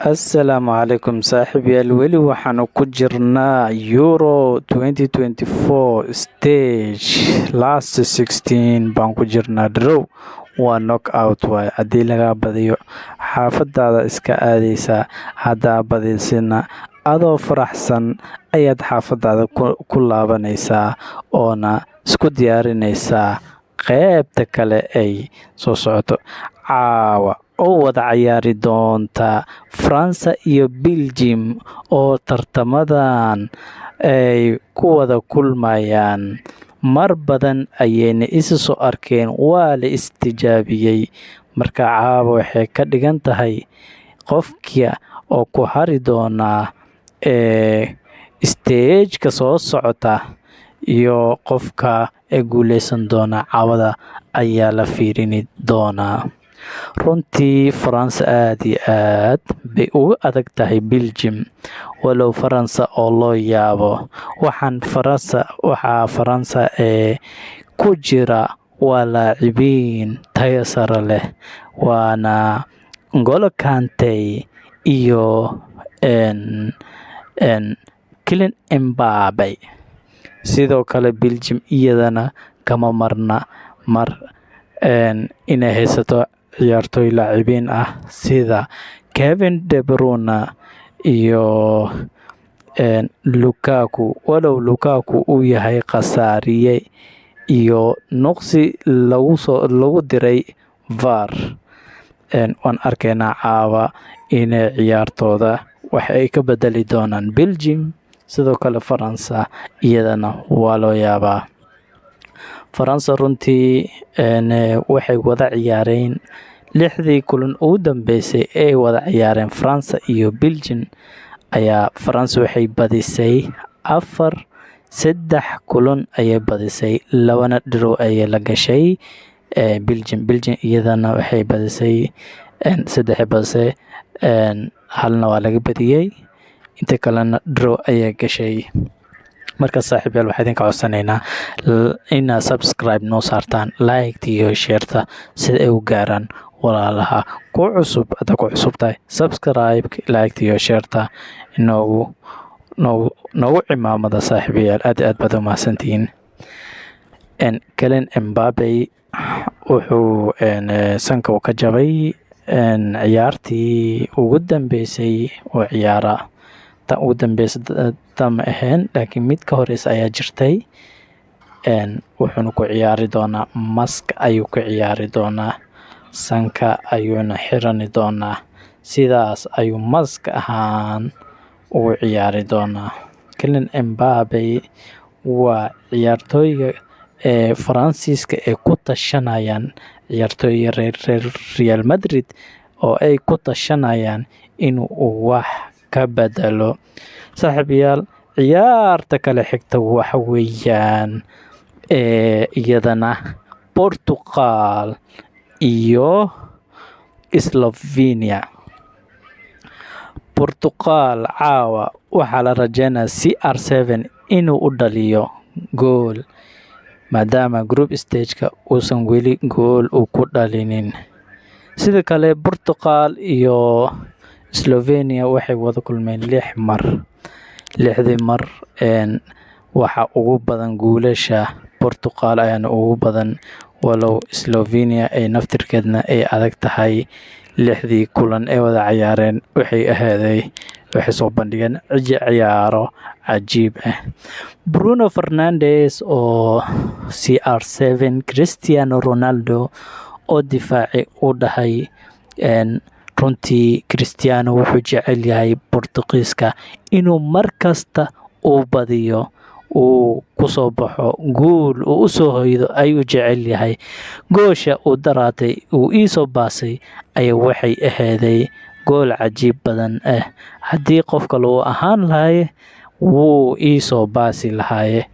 Assalaamu calaykum saaxiibayaal, weli waxaanu ku jirnaa Euro 2024 stage last 16 baan ku jirnaa. Draw waa knockout waaye, haddii laga badiyo xaafadaada iska aadaysaa, haddaa badisina adoo faraxsan ayaad xaafadaada ku laabanaysaa oona isku diyaarinaysaa qaybta kale ay soo socoto. Caawa oo wada ciyaari doonta France iyo Belgium oo tartamadan ay ku wada kulmayaan. Mar badan ayayna isa soo arkeen, waa la istijaabiyey. Marka caawa waxay ka dhigan tahay qofkii oo ku hari doonaa stage-ka soo socota iyo qofka ee guuleysan doona caawada ayaa la fiirini doonaa. Runtii France aad iyo aad bay uga adag tahay Belgium, walow France oo loo yaabo. Waxaa France ku jira waa laacibiin tayo sare leh, waana N'Golo Kante iyo Kylian Mbappe. Sidoo kale Belgium iyadana kama marna inay haysato ciyaartooy laacibiin ah sida Kevin De Bruyne iyo Lukaku, walow Lukaku uu yahay khasaariye iyo nuqsi lagu diray VAR. Waan arkaynaa caawa inay ciyaartooda wax ay ka bedeli doonaan Belgium. Sidoo kale France iyadana waa loo yaabaa. France runtii waxay wada ciyaareen 6 kulan ugu dambeysay ee wada ciyaareen France iyo Belgium ayaa France waxay badisay 3 kulan ayay badisay, 2 draw ayay la gashay. Belgium iyadana waxay badisay 3 badisay, 1 waa laga badiyay, inta kalena draw ayay gashay. Marka saaxiibayaal, waxaan idinka codsanaynaa inaad subscribe noo saartaan, like iyo share sida ay u gaaraan walaalaha ku cusub. Hadda ku cusub tahay, subscribe, like iyo share noogu cimaamada saaxiibayaal. Aad baad u mahadsantihiin. Kylian Mbappe wuxuu sanka ka jabay ciyaartii ugu dambeysay oo ciyaara. Tan ugu dambeysay ma ahayn, laakiin mid ka horeysa ayaa jirtay. Wuxuuna ku ciyaari doonaa mask, ayuu ku ciyaari doonaa sanka ayuuna xirani doonaa, sidaas ayuu mask ahaan ugu ciyaari doonaa. Kylian Mbappe waa ciyaartooyga Faransiiska ee ku tashanayaan, ciyaartooyga reer Real Madrid oo ay ku tashanayaan inuu wax ka bedelo. Saaxiibayaal, ciyaarta kale xigta waxa weeyaan iyadana Portugal iyo Slovenia. Portugal caawa waxaa la rajeynayaa CR7 inuu u dhaliyo gool, maadaama group stage-ka uusan weli gool ku dhalinin. Sidoo kale Portugal iyo Slovenia waxay wada kulmeen 6 mar. 6 mar waxa ugu badan guulasha Portugal ayaana ugu badan, walow Slovenia ay naftirkeedna ay adag tahay. 6 kulan ee wada ciyaareen waxay soo bandhigeen ciyaaro cajiib ah. Bruno Fernandes oo CR7, Cristiano Ronaldo oo difaaci u dhahay. Runtii Cristiano wuxuu jecel yahay Portugiiska inuu markasta uu badiyo, uu ku soo baxo guul, uu u soo hoydo ayuu jecel yahay. Goosha uu daraatay uu iisoo baasay ayaa waxay ahaaday gool cajiib badan ah. Haddii qofka loo ahaan lahaye wuu iisoo baasi lahaye,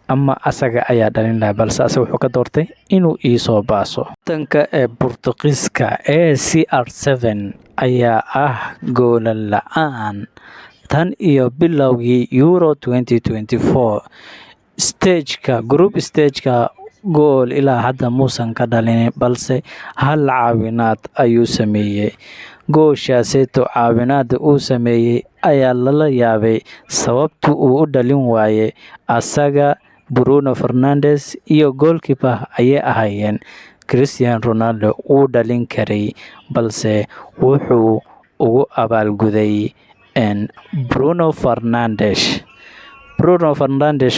ama asaga ayaa dhalin lahaa, balse asaga wuxuu ka doortay inuu iisoo baaso. Tanka ee Portugiiska ee CR7 ayaa ah goolan la'aan tan iyo bilowgii Euro 2024 group stage-ka. Gool ilaa hadda muusan ka dhalin, balse hal caawinaad ayuu sameeyey. Goolshaaseeto caawinaada uu sameeyey ayaa lala yaabay sababta uu u dhalin waayay. Asaga, Bruno Fernandes iyo goalkeeper ayay ahaayeen. Cristiano Ronaldo wuu dhalin karay, balse wuxuu ugu abaalguday Bruno Fernandes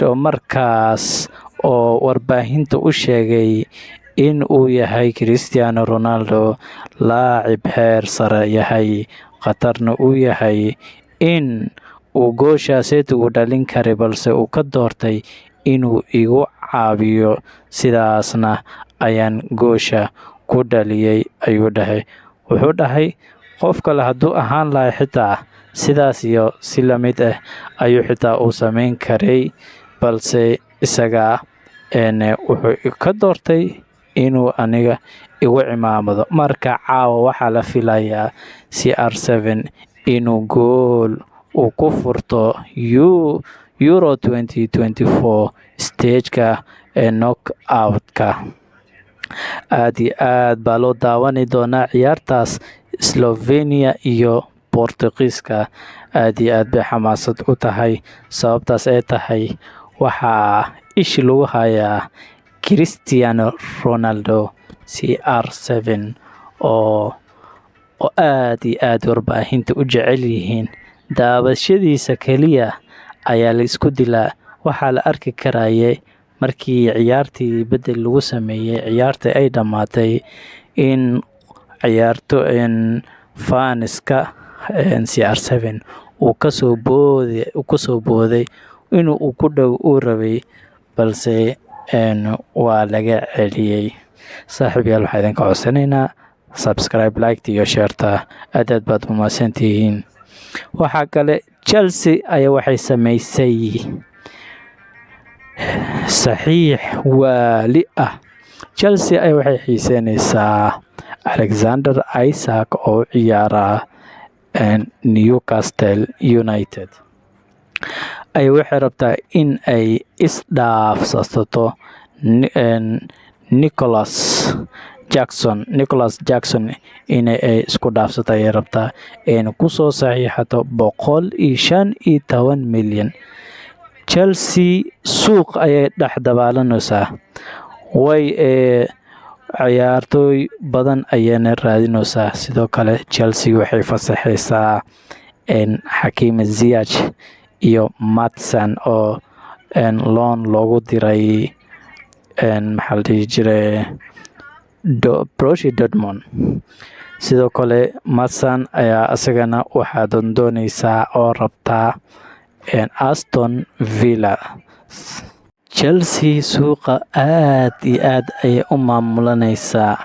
oo markaas oo warbaahinta u sheegay in uu yahay Cristiano Ronaldo laacib heer sare yahay, khatarna uu yahay in uu goolshaaseeto u dhalin karay, balse uu ka doortay inuu igu caawiyo, sidaasna ayaan goosha ku dhaliyay ayuu dhahay. Wuxuu dhahay qof kale hadduu ahaan lahaa xitaa sidaas iyo si la mid ah ayuu xitaa uu samayn karay, balse isaga wuxuu ka doortay inuu aniga igu cimaamado. Marka caawa waxaa la filayaa CR7 inuu gool uu ku furto Euro 2024 stageka knockout-ka. Aad iyo aad baa loo daawani doonaa ciyaartaas. Slovenia iyo Portugiiska aad iyo aad bay xamaasad u tahay. Sababtaas ay tahay waxaa ishi lagu hayaa Cristiano Ronaldo CR7 oo aad iyo aad warbaahinta u jecel yihiin. Daawashadiisa keliya ayaa la isku dilaa. Waxaa la arki karayay markii ciyaartii bedel lagu sameeyey, ciyaartii ay dhammaatay, in faniska CR7 uu kasoo booday inuu ku dhow uu rabay, balse waa laga celiyey. Saaxiibayaal, waxaa idinka codsanaynaa subscribe, like iyo share-ta. aad baad u mahadsantihiin. Waxaa kale Chelsea ayaa waxay samaysay saxiix waali ah. Chelsea ayaa waxay xiiseynaysaa Alexander Isak oo ciyaara Newcastle United. Waxay rabtaa in ay isdhaafsato Nicholas Jackson in ay isku dhaafsato ayay rabtaa, kusoo saxiixato 115 milyan. Chelsea suuq ayay dhex dabaalanaysaa, ciyaartooy badan ayayna raadinaysaa. Sidoo kale Chelsea waxay fasaxaysaa Hakim Ziyech iyo Maatsen oo loan loogu diray Borussia Dortmund. Sidoo kale Maatsen ayaa isagana waxaa doonaysaa oo rabtaa Aston Villa. Chelsea suuqa aad iyo aad ayay u maamulanaysaa,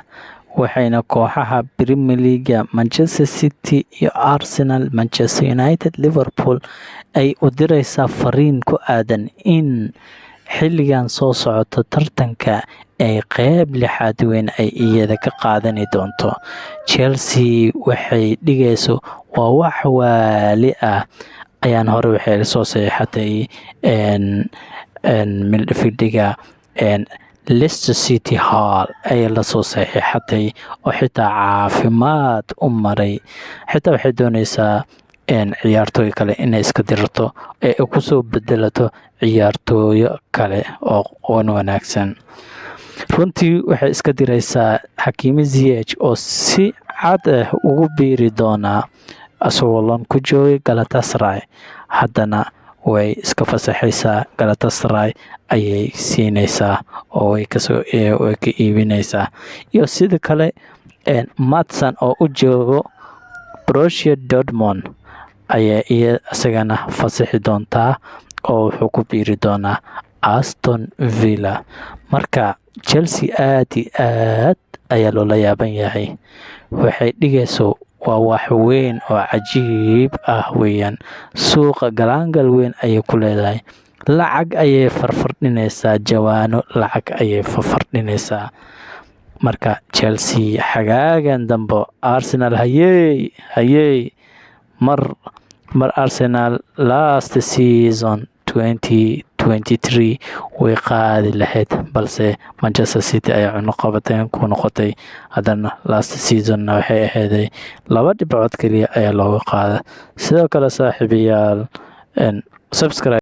waxayna kooxaha Premier League Manchester City iyo Arsenal, Manchester United, Liverpool ay u diraysaa fariin ku aadan in xilligan soo socoto tartanka ay qayb lixaad weyn ay iyada ka qaadani doonto. Chelsea waxay dhigayso waa wax waali ah. Ayaan hore waxay soo saxiixatay midfieldiga Leicester City Hall ay la soo saxiixatay oo xitaa caafimaad u maray. Xitaa waxay doonaysaa ciyaartooy kale inay iska dirto ee ku soo bedelato ciyaartooyo kale oo wanaagsan. Runtii waxay iska diraysaa Hakim Ziyech oo si cad ah ugu biiri doona asagoo loan ku joogay Galatasaray, haddana way iska fasaxaysaa. Galatasaray ayay siinaysaa oo way ka iibinaysaa. Iyo sidoo kale Maatsen oo u joogo Borussia Dortmund ayaa isagana fasaxi doontaa oo wuxuu ku biiri doonaa Aston Villa. Marka Chelsea aad iyo aad ayaa loola yaaban yahay. Waxay dhigayso waa wax weyn oo cajiib ah weeyaan. Suuqa galaangal weyn ayay ku leedahay. Lacag ayay farfardhinaysaa, jawaano lacag ayay farfardhinaysaa. Marka Chelsea xagaagan dambe Arsenal hayey mar Arsenal last season 2020 2023 way qaadi lahayd, balse Manchester City ayaa cunaqabateyn ku noqotay. haddana last season waxay ahayd 2 dhibcood kaliya ayaa looga qaaday. Sidoo kale saaxiibayaal, subscribe